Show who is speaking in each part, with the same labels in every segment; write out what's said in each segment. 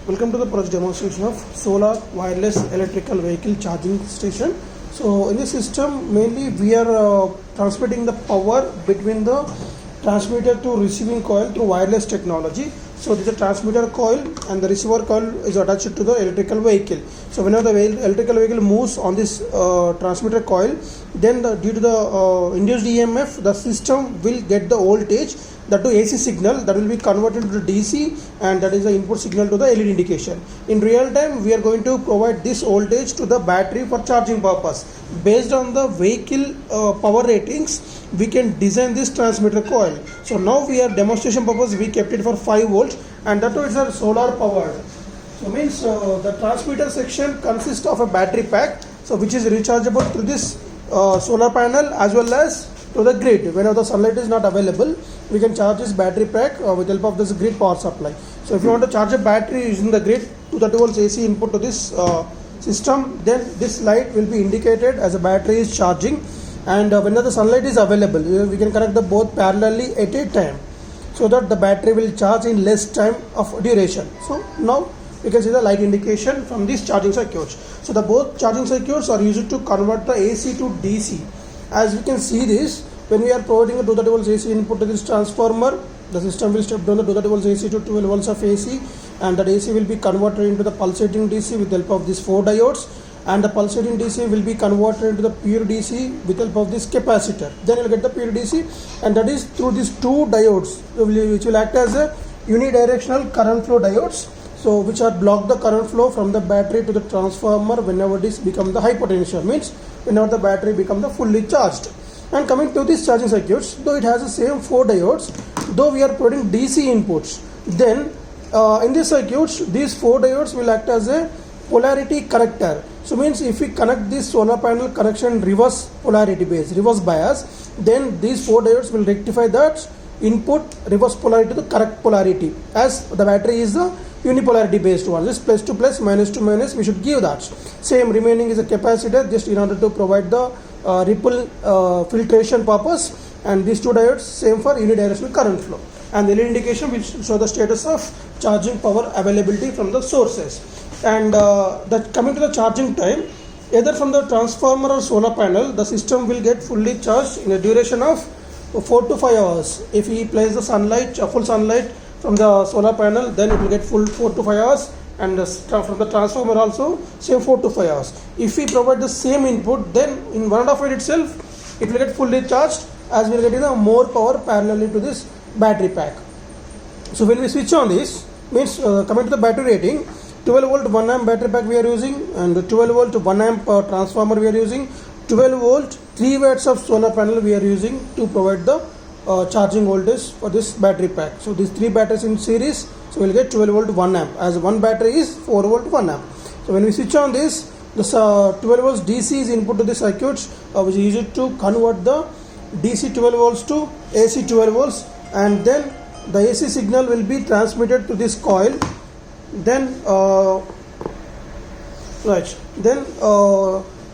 Speaker 1: Welcome to the project demonstration of solar wireless electrical vehicle charging station. So in this system mainly we are transmitting the power between the transmitter to receiving coil through wireless technology. So this is a transmitter coil and the receiver coil is attached to the electrical vehicle. So whenever the electrical vehicle moves on this transmitter coil, then due to the induced EMF, the system will get the voltage, that to AC signal, that will be converted to DC, and that is the input signal to the LED indication. In real time we are going to provide this voltage to the battery for charging purpose. Based on the vehicle power ratings, we can design this transmitter coil. So now we are demonstration purpose, we kept it for 5 volts, and that too is a solar powered. So means the transmitter section consists of a battery pack, so which is rechargeable through this solar panel as well as to the grid. Whenever the sunlight is not available, we can charge this battery pack with help of this grid power supply. So if you want to charge a battery using the grid, 230 volts AC input to this system, then this light will be indicated as a battery is charging, and whenever the sunlight is available, we can connect the both parallelly at a time, so that the battery will charge in less time of duration. So now you can see the light indication from these charging circuits. So the both charging circuits are used to convert the AC to DC. As we can see this, when we are providing a 230 volts AC input to this transformer, the system will step down the 230 volts AC to 12 volts of AC, and that AC will be converted into the pulsating DC with the help of these 4 diodes, and the pulsating DC will be converted into the pure DC with the help of this capacitor. Then you will get the pure DC, and that is through these 2 diodes which will act as a unidirectional current flow diodes, so which are block the current flow from the battery to the transformer whenever this become the high potential, means whenever the battery become the fully charged. And coming to these charging circuits, though it has the same 4 diodes, though we are putting DC inputs, then in these circuits these 4 diodes will act as a polarity corrector. So means if we connect this solar panel connection reverse polarity base, reverse bias, then these 4 diodes will rectify that input reverse polarity to the correct polarity, as the battery is the unipolarity based one. This plus to plus, minus to minus, we should give that. Same remaining is a capacitor, just in order to provide the ripple filtration purpose, and these 2 diodes same for unidirectional current flow, and the LED indication will show the status of charging power availability from the sources. And that coming to the charging time, either from the transformer or solar panel, the system will get fully charged in a duration of 4 to 5 hours. If we place the sunlight, full sunlight from the solar panel, then it will get full 4 to 5 hours, and from the transformer also same 4 to 5 hours. If we provide the same input, then in 1.5 hour itself it will get fully charged, as we are getting more power parallelly to this battery pack. So when we switch on this, means coming to the battery rating, 12 volt 1 amp battery pack we are using, and 12 volt 1 amp transformer we are using, 12 volt 3 watts of solar panel we are using to provide the charging voltage for this battery pack. So these 3 batteries in series, so we will get 12 volt 1 amp, as one battery is 4 volt 1 amp. So when we switch on this, this 12 volts DC is input to the circuits, which is used to convert the DC 12 volts to AC 12 volts, and then the AC signal will be transmitted to this coil. Then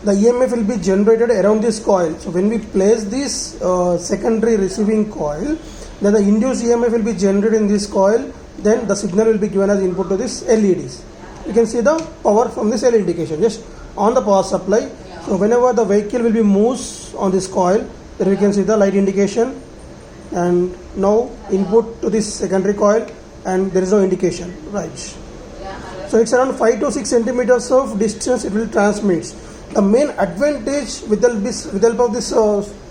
Speaker 1: the EMF will be generated around this coil. So when we place this secondary receiving coil, then the induced EMF will be generated in this coil, then the signal will be given as input to this LEDs. You can see the power from this LED indication just on the power supply. So whenever the vehicle will be moves on this coil, then we can see the light indication, and now input to this secondary coil, and there is no indication, right? So it's around 5 to 6 centimeters of distance it will transmit. The main advantage with the help of this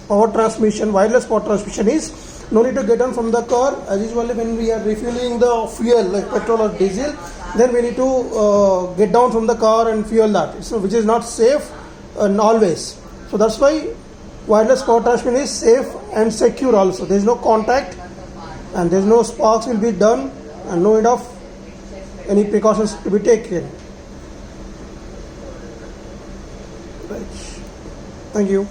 Speaker 1: power transmission, wireless power transmission, is no need to get on from the car. As usually when we are refueling the fuel like petrol or diesel, then we need to get down from the car and fuel that, so which is not safe always. So that's why wireless power transmission is safe and secure also. There is no contact, and there is no sparks will be done, and no need of any precautions to be taken. Right. Thank you.